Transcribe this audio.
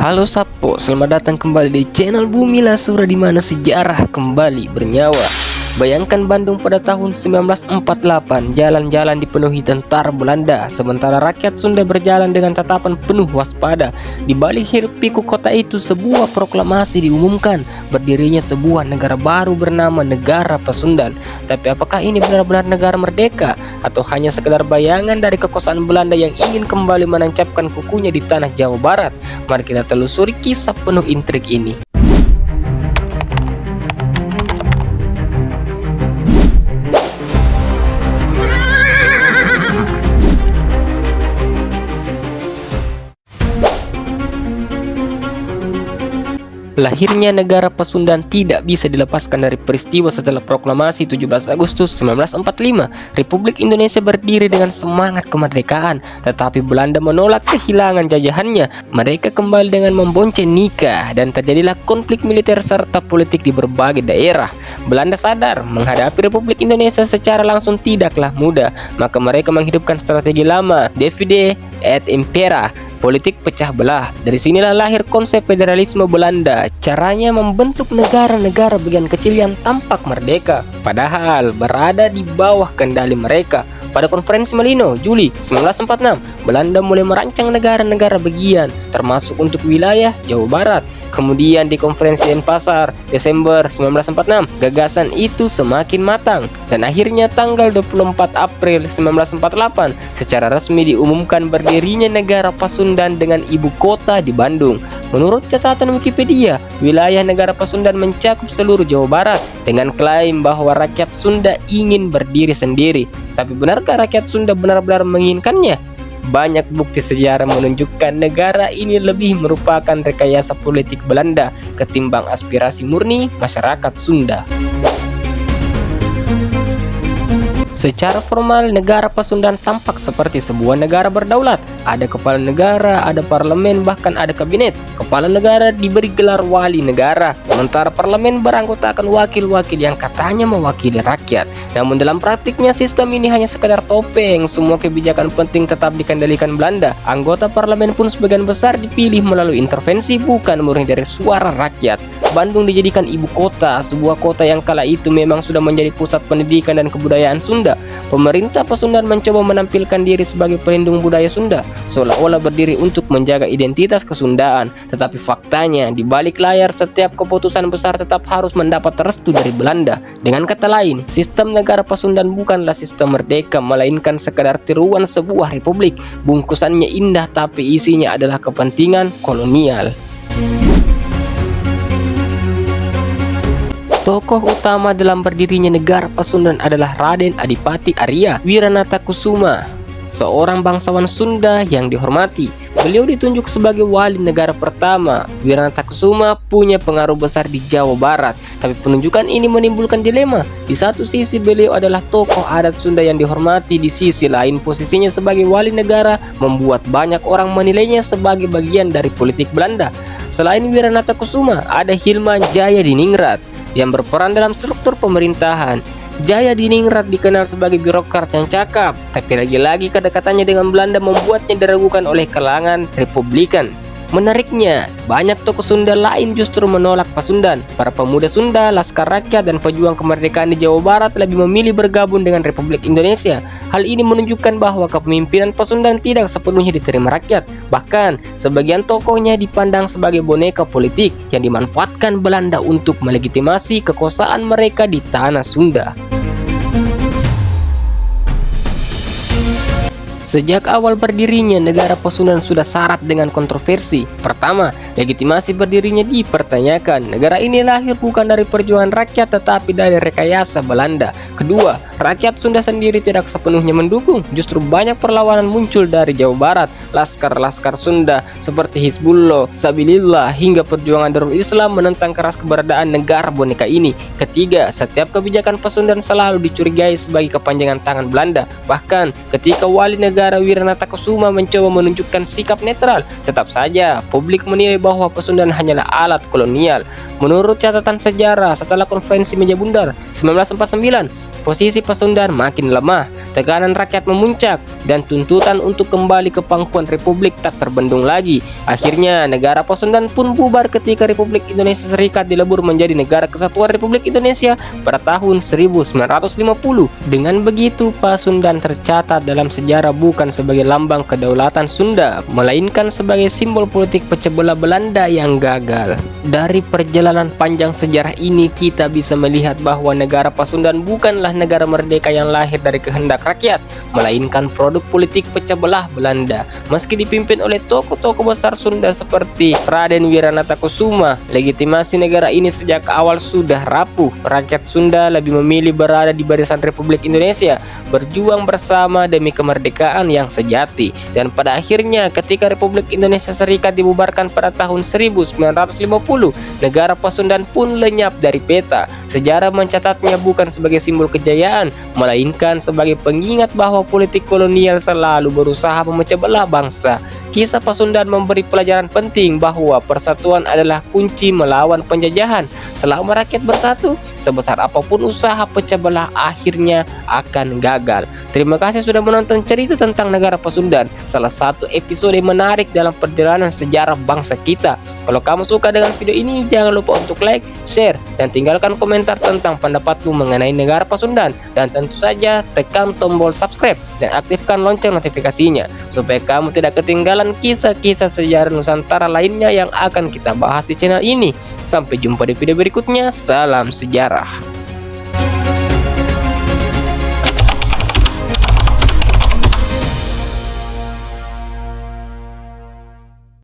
Halo Sapo, selamat datang kembali di channel Bumi Lasura di mana sejarah kembali bernyawa. Bayangkan Bandung pada tahun 1948, jalan-jalan dipenuhi tentara Belanda, sementara rakyat Sunda berjalan dengan tatapan penuh waspada. Di balik hiruk pikuk kota itu, sebuah proklamasi diumumkan, berdirinya sebuah negara baru bernama Negara Pasundan. Tapi apakah ini benar-benar negara merdeka, atau hanya sekedar bayangan dari kekuasaan Belanda yang ingin kembali menancapkan kukunya di tanah Jawa Barat? Mari kita telusuri kisah penuh intrik ini. Lahirnya negara Pasundan tidak bisa dilepaskan dari peristiwa setelah proklamasi 17 Agustus 1945. Republik Indonesia berdiri dengan semangat kemerdekaan, tetapi Belanda menolak kehilangan jajahannya. Mereka kembali dengan membonceng nikah dan terjadilah konflik militer serta politik di berbagai daerah. Belanda sadar menghadapi Republik Indonesia secara langsung tidaklah mudah, maka mereka menghidupkan strategi lama, divide et impera. Politik pecah belah. Dari sinilah lahir konsep federalisme Belanda. Caranya membentuk negara-negara bagian kecil yang tampak merdeka, padahal berada di bawah kendali mereka. Pada konferensi Malino, Juli 1946, Belanda mulai merancang negara-negara bagian, termasuk untuk wilayah Jawa Barat. Kemudian di konferensi Denpasar, Desember 1946, gagasan itu semakin matang, dan akhirnya tanggal 24 April 1948, secara resmi diumumkan berdirinya Negara Pasundan dengan ibu kota di Bandung. Menurut catatan Wikipedia, wilayah Negara Pasundan mencakup seluruh Jawa Barat, dengan klaim bahwa rakyat Sunda ingin berdiri sendiri. Tapi benarkah rakyat Sunda benar-benar menginginkannya? Banyak bukti sejarah menunjukkan negara ini lebih merupakan rekayasa politik Belanda ketimbang aspirasi murni masyarakat Sunda. Secara formal, negara Pasundan tampak seperti sebuah negara berdaulat. Ada kepala negara, ada parlemen, bahkan ada kabinet. Kepala negara diberi gelar wali negara, sementara parlemen beranggotakan wakil-wakil yang katanya mewakili rakyat. Namun dalam praktiknya sistem ini hanya sekedar topeng. Semua kebijakan penting tetap dikendalikan Belanda. Anggota parlemen pun sebagian besar dipilih melalui intervensi, bukan murni dari suara rakyat. Bandung dijadikan ibu kota, sebuah kota yang kala itu memang sudah menjadi pusat pendidikan dan kebudayaan Sunda. Pemerintah Pasundan mencoba menampilkan diri sebagai pelindung budaya Sunda, seolah-olah berdiri untuk menjaga identitas kesundaan. Tetapi faktanya, di balik layar setiap keputusan besar tetap harus mendapat restu dari Belanda. Dengan kata lain, sistem negara Pasundan bukanlah sistem merdeka, melainkan sekedar tiruan sebuah republik. Bungkusannya indah, tapi isinya adalah kepentingan kolonial. Tokoh utama dalam berdirinya negara Pasundan adalah Raden Adipati Arya Wiranatakusuma, seorang bangsawan Sunda yang dihormati. Beliau ditunjuk sebagai wali negara pertama. Wiranatakusuma punya pengaruh besar di Jawa Barat, tapi penunjukan ini menimbulkan dilema. Di satu sisi beliau adalah tokoh adat Sunda yang dihormati, di sisi lain posisinya sebagai wali negara membuat banyak orang menilainya sebagai bagian dari politik Belanda. Selain Wiranatakusuma, ada Hilman Jayadiningrat yang berperan dalam struktur pemerintahan. Jayadiningrat dikenal sebagai birokrat yang cakap, tapi lagi-lagi kedekatannya dengan Belanda membuatnya diragukan oleh kalangan Republikan. Menariknya, banyak tokoh Sunda lain justru menolak Pasundan. Para pemuda Sunda, laskar rakyat, dan pejuang kemerdekaan di Jawa Barat lebih memilih bergabung dengan Republik Indonesia. Hal ini menunjukkan bahwa kepemimpinan Pasundan tidak sepenuhnya diterima rakyat. Bahkan, sebagian tokohnya dipandang sebagai boneka politik yang dimanfaatkan Belanda untuk melegitimasi kekuasaan mereka di tanah Sunda. Sejak awal berdirinya, negara Pasundan sudah syarat dengan kontroversi. Pertama, legitimasi berdirinya dipertanyakan. Negara ini lahir bukan dari perjuangan rakyat, tetapi dari rekayasa Belanda. Kedua, rakyat Sunda sendiri tidak sepenuhnya mendukung. Justru banyak perlawanan muncul dari Jawa Barat. Laskar-laskar Sunda seperti Hizbullah, Sabilillah, hingga perjuangan Darul Islam menentang keras keberadaan negara boneka ini. Ketiga, setiap kebijakan Pasundan selalu dicurigai sebagai kepanjangan tangan Belanda. Bahkan, ketika wali negara Wiranatakusuma mencoba menunjukkan sikap netral, tetap saja publik menilai bahwa Pasundan hanyalah alat kolonial. Menurut catatan sejarah, setelah konferensi Meja Bundar 1949, posisi Pasundan makin lemah. tekanan rakyat memuncak, dan tuntutan untuk kembali ke pangkuan Republik tak terbendung lagi. Akhirnya, negara Pasundan pun bubar ketika Republik Indonesia Serikat dilebur menjadi Negara Kesatuan Republik Indonesia pada tahun 1950. Dengan begitu, Pasundan tercatat dalam sejarah bukan sebagai lambang kedaulatan Sunda, melainkan sebagai simbol politik pecah belah Belanda yang gagal. Dari perjalanan panjang sejarah ini, kita bisa melihat bahwa negara Pasundan bukanlah negara merdeka yang lahir dari kehendak rakyat, melainkan produk politik pecah belah Belanda. Meski dipimpin oleh tokoh-tokoh besar Sunda seperti Raden Wiranata Kusuma, legitimasi negara ini sejak awal sudah rapuh. Rakyat Sunda lebih memilih berada di barisan Republik Indonesia, berjuang bersama demi kemerdekaan yang sejati. Dan pada akhirnya, ketika Republik Indonesia Serikat dibubarkan pada tahun 1950, negara Pasundan pun lenyap dari peta. Sejarah mencatatnya bukan sebagai simbol kejayaan, melainkan sebagai pengingat bahwa politik kolonial selalu berusaha memecah belah bangsa. Kisah Pasundan memberi pelajaran penting bahwa persatuan adalah kunci melawan penjajahan. Selama rakyat bersatu, sebesar apapun usaha pecah belah akhirnya akan gagal. Terima kasih sudah menonton cerita tentang negara Pasundan, salah satu episode menarik dalam perjalanan sejarah bangsa kita. Kalau kamu suka dengan video ini, jangan lupa untuk like, share, dan tinggalkan komentar tentang pendapatmu mengenai negara Pasundan. Dan tentu saja tekan tombol subscribe dan aktifkan lonceng notifikasinya supaya kamu tidak ketinggalan kisah-kisah sejarah Nusantara lainnya yang akan kita bahas di channel ini. Sampai jumpa di video berikutnya. Salam sejarah.